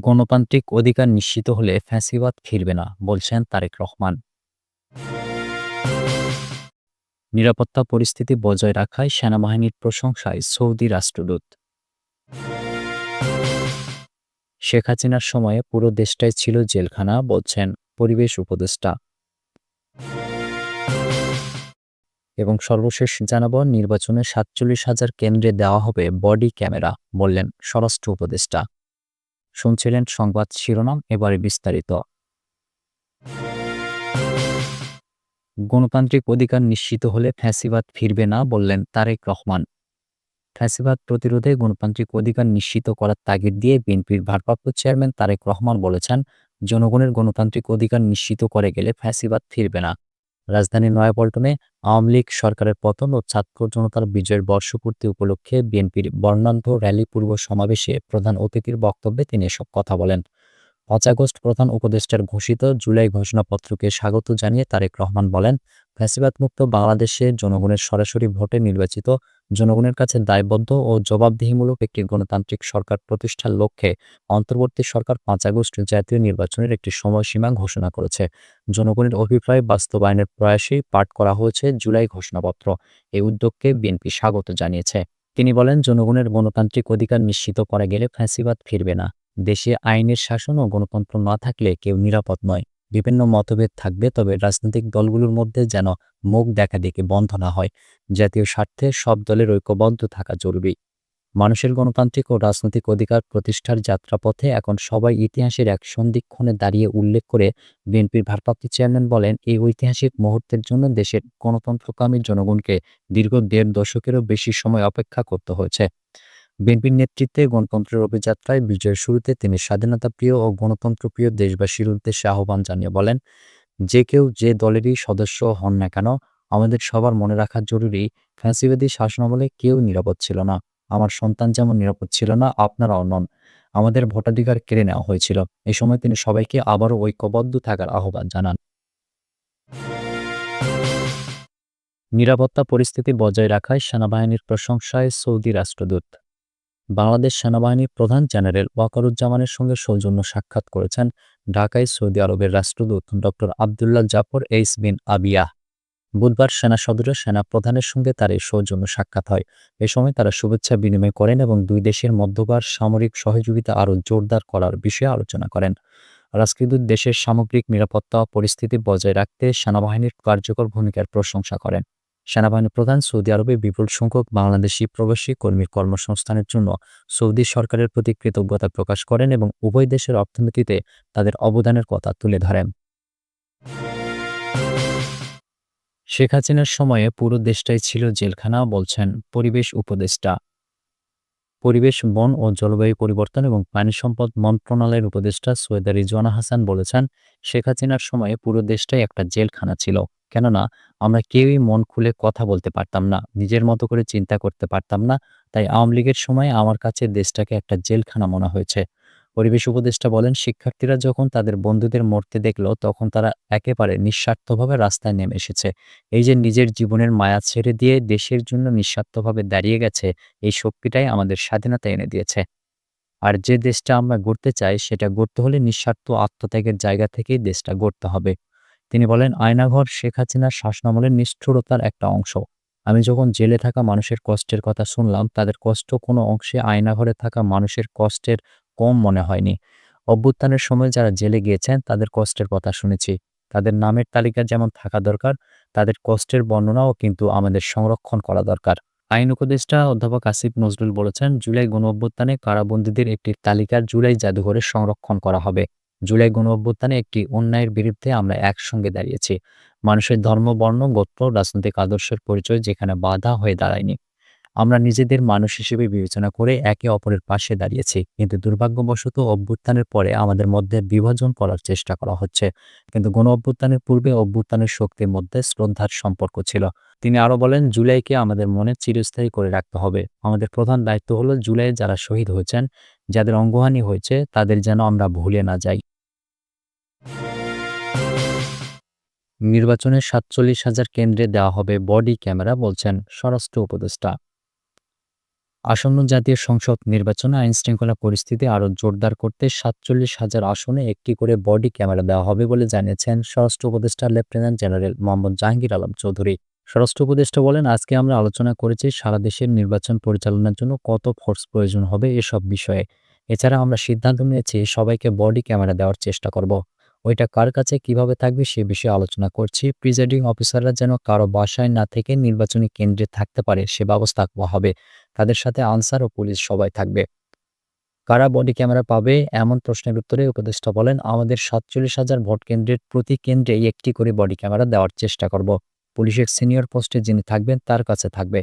গণতান্ত্রিক অধিকার নিশ্চিত হলে ফ্যাসিবাদ ফিরবে না, বলছেন তারেক রহমান। নিরাপত্তা পরিস্থিতি বজায় রাখায় সেনাবাহিনীর প্রশংসায় সৌদি রাষ্ট্রদূত। শেখ হাসিনার সময়ে পুরো দেশটাই ছিল জেলখানা, বলছেন পরিবেশ উপদেষ্টা। এবং সর্বশেষ জানাবো, নির্বাচনে ৪৭,০০০ কেন্দ্রে দেওয়া হবে বডি ক্যামেরা, বললেন স্বরাষ্ট্র উপদেষ্টা। শুনছিলেন সংবাদ শিরোনাম, এবারে বিস্তারিত। গণতান্ত্রিক অধিকার নিশ্চিত হলে ফ্যাসিবাদ ফিরবে না, বললেন তারেক রহমান। ফ্যাসিবাদ প্রতিরোধে গণতান্ত্রিক অধিকার নিশ্চিত করার তাগিদ দিয়ে বিএনপির ভারপ্রাপ্ত চেয়ারম্যান তারেক রহমান বলেছেন, জনগণের গণতান্ত্রিক অধিকার নিশ্চিত করে গেলে ফ্যাসিবাদ ফিরবে না। রাজধানীর নয়াপল্টনে আওয়ামী লীগ সরকারের পতন ও ছাত্র জনতার বিজয়ের বর্ষপূর্তি উপলক্ষে বিএনপির বর্ণাঢ্য র্যালি পূর্ব সমাবেশে প্রধান অতিথির বক্তব্যে তিনি এসব কথা বলেন। ৫ আগস্ট প্রধান উপদেষ্টার ঘোষিত জুলাই ঘোষণাপত্রকে স্বাগত জানিয়ে তারেক রহমান বলেন, ফ্যাসিবাদমুক্ত বাংলাদেশে জনগণের সরাসরি ভোটে নির্বাচিত, জনগণের কাছে দায়বদ্ধ ও জবাবদিহিমূলক একটি গণতান্ত্রিক সরকার প্রতিষ্ঠার লক্ষ্যে অন্তর্বর্তী সরকার ৫ আগস্ট জাতীয় নির্বাচনের একটি সময়সীমা ঘোষণা করেছে। জনগণের অভিপ্রায় বাস্তবায়নের প্রয়াসেই পাঠ করা হয়েছে জুলাই ঘোষণাপত্র। এই উদ্যোগকে বিএনপি স্বাগত জানিয়েছে। তিনি বলেন, জনগণের গণতান্ত্রিক অধিকার নিশ্চিত করা গেলে ফ্যাসিবাদ ফিরবে না। দেশে আইনের শাসন ও গণতন্ত্র না থাকলে কেউ নিরাপদ নয়। বিভিন্ন মতভেদ থাকবে, তবে রাজনৈতিক দলগুলোর মধ্যে যেন মুখ দেখাদেখি বন্ধ না হয়। জাতীয় স্বার্থে সব দলের ঐক্যবদ্ধ থাকা জরুরি। মানুষের গণতান্ত্রিক ও রাজনৈতিক অধিকার প্রতিষ্ঠার যাত্রাপথে এখন সবাই ইতিহাসের এক সন্ধিক্ষণে দাঁড়িয়ে উল্লেখ করে বিএনপির ভারপ্রাপ্ত চেয়ারম্যান বলেন, এই ঐতিহাসিক মুহূর্তের জন্য দেশের গণতন্ত্রকামী জনগণকে দীর্ঘ ১.৫ দশকেরও বেশি সময় অপেক্ষা করতে হয়েছে। বিএনপির নেতৃত্বে গণতন্ত্রের অভিযাত্রায় বিজয়ের শুরুতে তিনি স্বাধীনতাপ্রিয় ও গণতন্ত্রপ্রিয় দেশবাসীর উদ্দেশ্যে আহ্বান জানিয়ে বলেন, যে কেউ যে দলেরই সদস্য হন না কেন, আমাদের সবার মনে রাখা জরুরি, ফ্যাসিবাদী শাসনামলে কেউ নিরাপদ ছিল না। আমার সন্তান যেমন নিরাপদ ছিল না, আপনারাও নন। আমাদের ভোটাধিকার কেড়ে নেওয়া হয়েছিল। এ সময় তিনি সবাইকে আবারও ঐক্যবদ্ধ থাকার আহ্বান জানান। নিরাপত্তা পরিস্থিতি বজায় রাখায় সেনাবাহিনীর প্রশংসায় সৌদি রাষ্ট্রদূত। বাংলাদেশ সেনাবাহিনীর প্রধান জেনারেল ওয়াকারুজ্জামানের সঙ্গে সৌজন্য সাক্ষাৎ করেছেন ঢাকায় সৌদি আরবের রাষ্ট্রদূত ডক্টর আবদুল্লাহ জাফর এইস বিন আবিয়াহ। বুধবার সেনা সদরে সেনা প্রধানের সঙ্গে তার এই সৌজন্য সাক্ষাৎ হয়। এ সময় তারা শুভেচ্ছা বিনিময় করেন এবং দুই দেশের মধ্যকার সামরিক সহযোগিতা আরও জোরদার করার বিষয়ে আলোচনা করেন। রাষ্ট্রদূত দেশের সামগ্রিক নিরাপত্তা পরিস্থিতি বজায় রাখতে সেনাবাহিনীর কার্যকর ভূমিকার প্রশংসা করেন। সেনাবাহিনী প্রধান সৌদি আরবে বিপুল সংখ্যক বাংলাদেশি প্রবাসী কর্মীর কর্মসংস্থানের জন্য সৌদি সরকারের প্রতি কৃতজ্ঞতা প্রকাশ করেন এবং উভয় দেশের অর্থনীতিতে তাদের অবদানের কথা তুলে ধরেন। শেখ হাসিনার সময়ে পুরো দেশটাই ছিল জেলখানা, বলছেন পরিবেশ উপদেষ্টা। পরিবেশ, বন ও জলবায়ু পরিবর্তন এবং পানি সম্পদ মন্ত্রণালয়ের উপদেষ্টা সৈয়দা রিজওয়ানা হাসান বলেছেন, শেখ হাসিনার সময়ে পুরো দেশটাই একটা জেলখানা ছিল। কেননা আমরা কেউই মন খুলে কথা বলতে পারতাম না, নিজের মতো করে চিন্তা করতে পারতাম না। তাই আওয়ামী লীগের সময় আমার কাছে দেশটাকে একটা জেলখানা মনে হয়েছে। পরিবেশ উপদেষ্টা বলেন, শিক্ষার্থীরা যখন তাদের বন্ধুদের মরতে দেখল, তখন তারা একেবারে নিঃস্বার্থভাবে রাস্তায় নেমে এসেছে। এই যে নিজের জীবনের মায়া ছেড়ে দিয়ে দেশের জন্য নিঃস্বার্থভাবে দাঁড়িয়ে গেছে, এই শক্তিটাই আমাদের স্বাধীনতা এনে দিয়েছে। আর যে দেশটা আমরা গড়তে চাই, সেটা গড়তে হলে নিঃস্বার্থ আত্মত্যাগের জায়গা থেকেই দেশটা গড়তে হবে। তিনি বলেন, আয়নাঘর শেখ হাসিনার শাসনামলের নিষ্ঠুরতার একটা অংশ। আমি যখন জেলে থাকা মানুষের কষ্টের কথা শুনলাম, তাদের কষ্ট কোনো অংশে আয়নাঘরে থাকা মানুষের কষ্টের কম মনে হয়নি। অভ্যুত্থানের সময় যারা জেলে গিয়েছেন, তাদের কষ্টের কথা শুনেছি। তাদের নামের তালিকা যেমন থাকা দরকার, তাদের কষ্টের বর্ণনাও কিন্তু আমাদের সংরক্ষণ করা দরকার। আইন উপদেষ্টা অধ্যাপক আসিফ নজরুল বলেছেন, জুলাই গণঅভ্যুত্থানে কারাবন্দীদের একটি তালিকা জুলাই জাদুঘরে সংরক্ষণ করা হবে। জুলাই গণঅভ্যুত্থানে একটি অন্যায়ের বিরুদ্ধে আমরা একসঙ্গে দাঁড়িয়েছি। মানুষের ধর্ম, বর্ণ, গোত্র, রাজনৈতিক আদর্শের পরিচয় যেখানে বাধা হয়ে দাঁড়ায়নি। আমরা নিজেদের মানুষ হিসেবে বিবেচনা করে একে অপরের পাশে দাঁড়িয়েছি। কিন্তু দুর্ভাগ্যবশত অভ্যুত্থানের পরে আমাদের মধ্যে বিভাজন করার চেষ্টা করা হচ্ছে। কিন্তু গণ অভ্যুত্থানের পূর্বে অভ্যুত্থানের শক্তির মধ্যে শ্রদ্ধার সম্পর্ক ছিল। তিনি আরো বলেন, জুলাইকে আমাদের মনে চিরস্থায়ী করে রাখতে হবে। আমাদের প্রধান দায়িত্ব হলো জুলাইয়ে যারা শহীদ হয়েছেন, যাদের অঙ্গহানি হয়েছে, তাদের যেন আমরা ভুলে না যাই। নির্বাচনে ৪৭,০০০ কেন্দ্রে দেওয়া হবে বডি ক্যামেরা, বলছেন স্বরাষ্ট্র উপদেষ্টা। আসন্ন জাতীয় সংসদ নির্বাচনে আইনশৃঙ্খলা পরিস্থিতি আরও জোরদার করতে ৪৭,০০০ আসনে একটি করে বডি ক্যামেরা দেওয়া হবে বলে জানিয়েছেন স্বরাষ্ট্র উপদেষ্টা লেফটেন্যান্ট জেনারেল মোহাম্মদ জাহাঙ্গীর আলম চৌধুরী। স্বরাষ্ট্র উপদেষ্টা বলেন, আজকে আমরা আলোচনা করেছি সারা দেশের নির্বাচন পরিচালনার জন্য কত ফোর্স প্রয়োজন হবে এসব বিষয়ে। এছাড়া আমরা সিদ্ধান্ত নিয়েছি সবাইকে বডি ক্যামেরা দেওয়ার চেষ্টা করব। ওইটা কার কাছে কিভাবে থাকবে সে বিষয়ে আলোচনা করছি। প্রিজাইডিং অফিসাররা যেন কারো বাসায় না থেকে নির্বাচনী কেন্দ্রে থাকতে পারে সে ব্যবস্থা হবে। তাদের সাথে আনসার ও পুলিশ সবাই থাকবে। কারা বডি ক্যামেরা পাবে এমন প্রশ্নের উত্তরে উপদেষ্টা বলেন, আমাদের ৪৭,০০০ ভোট কেন্দ্রের প্রতি কেন্দ্রেই একটি করে বডি ক্যামেরা দেওয়ার চেষ্টা করব। পুলিশের সিনিয়র পোস্টে যিনি থাকবেন তার কাছে থাকবে।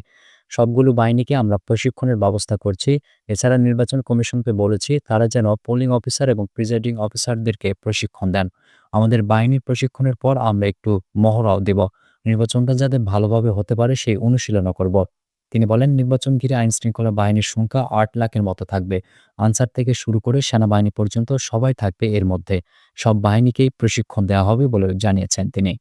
সবগুলো বাহিনীকে আমরা প্রশিক্ষণের ব্যবস্থা করছি। এছাড়া নির্বাচন কমিশনকে বলেছি তারা যেন পোলিং অফিসার এবং প্রিজাইডিং অফিসারদেরকে প্রশিক্ষণ দেন। আমাদের বাহিনীর প্রশিক্ষণের পর আমরা একটু মহড়াও দেব। নির্বাচনটা যাতে ভালোভাবে হতে পারে সেই অনুশীলনও করব। তিনি বলেন, নির্বাচন ঘিরে আইনশৃঙ্খলা বাহিনীর সংখ্যা ৮ লাখের মতো থাকবে। আনসার থেকে শুরু করে সেনাবাহিনী পর্যন্ত সবাই থাকবে এর মধ্যে। সব বাহিনীকেই প্রশিক্ষণ দেওয়া হবে বলে জানিয়েছেন তিনি।